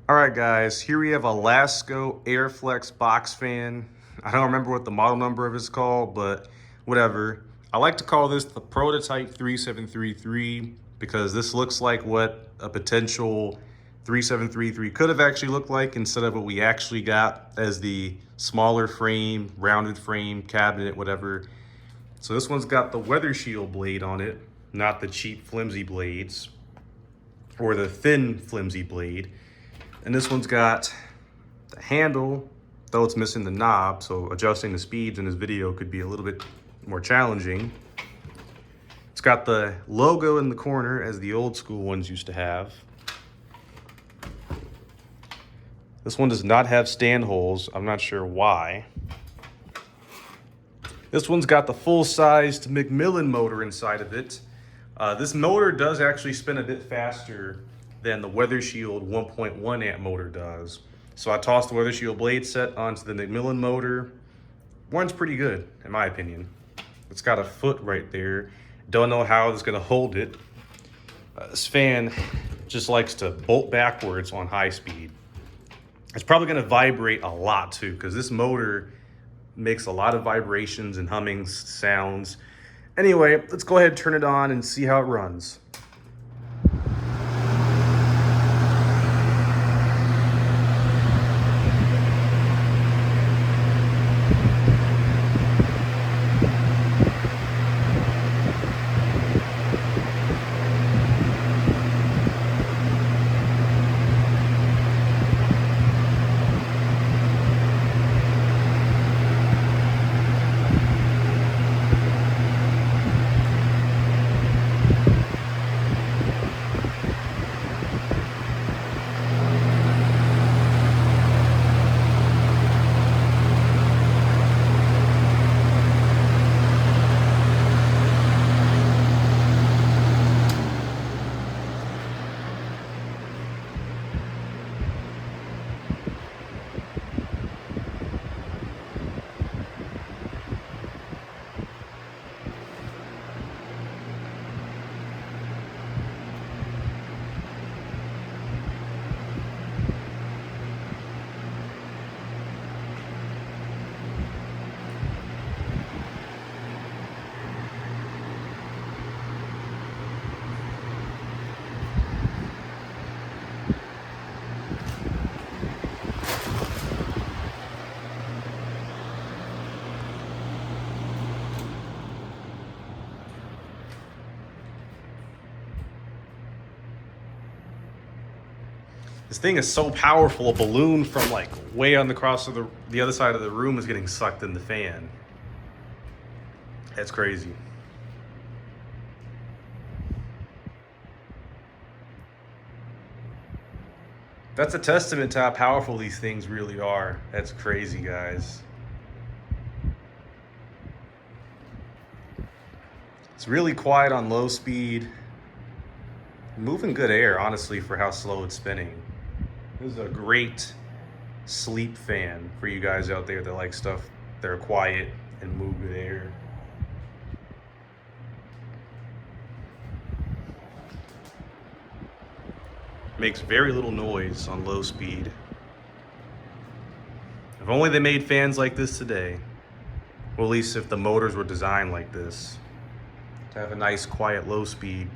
All right, guys, here we have a Lasko Airflex box fan. I don't remember what the model number of it's called, but whatever. I like to call this the prototype 3733 because this looks like what a potential 3733 could have actually looked like instead of what we actually got as the smaller frame, rounded frame, cabinet, whatever. So this one's got the weather shield blade on it, not the cheap flimsy blades or the thin flimsy blade. And this one's got the handle, though it's missing the knob, so adjusting the speeds in this video could be a little bit more challenging. It's got the logo in the corner as the old school ones used to have. This one does not have stand holes. I'm not sure why. This one's got the full-sized Macmillan motor inside of it. This motor does actually spin a bit faster than the Weather Shield 1.1 amp motor does. So I tossed the Weather Shield blade set onto the Macmillan motor. Runs pretty good, in my opinion. It's got a foot right there. Don't know how it's gonna hold it. This fan just likes to bolt backwards on high speed. It's probably gonna vibrate a lot too, because this motor makes a lot of vibrations and humming sounds. Anyway, let's go ahead and turn it on and see how it runs. This thing is so powerful, a balloon from like way on the cross of the other side of the room is getting sucked in the fan. That's crazy. That's a testament to how powerful these things really are. That's crazy, guys. It's really quiet on low speed. Moving good air, honestly, for how slow it's spinning. This is a great sleep fan for you guys out there that like stuff that are quiet and move good air. Makes very little noise on low speed. If only they made fans like this today. Well, at least if the motors were designed like this, to have a nice quiet low speed.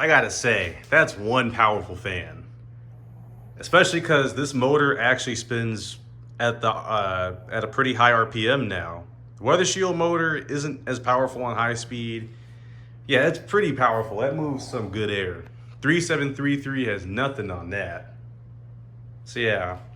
I gotta say, that's one powerful fan. Especially because this motor actually spins at a pretty high RPM now. The Weather Shield motor isn't as powerful on high speed. Yeah, it's pretty powerful. That moves some good air. 3733 has nothing on that. So yeah,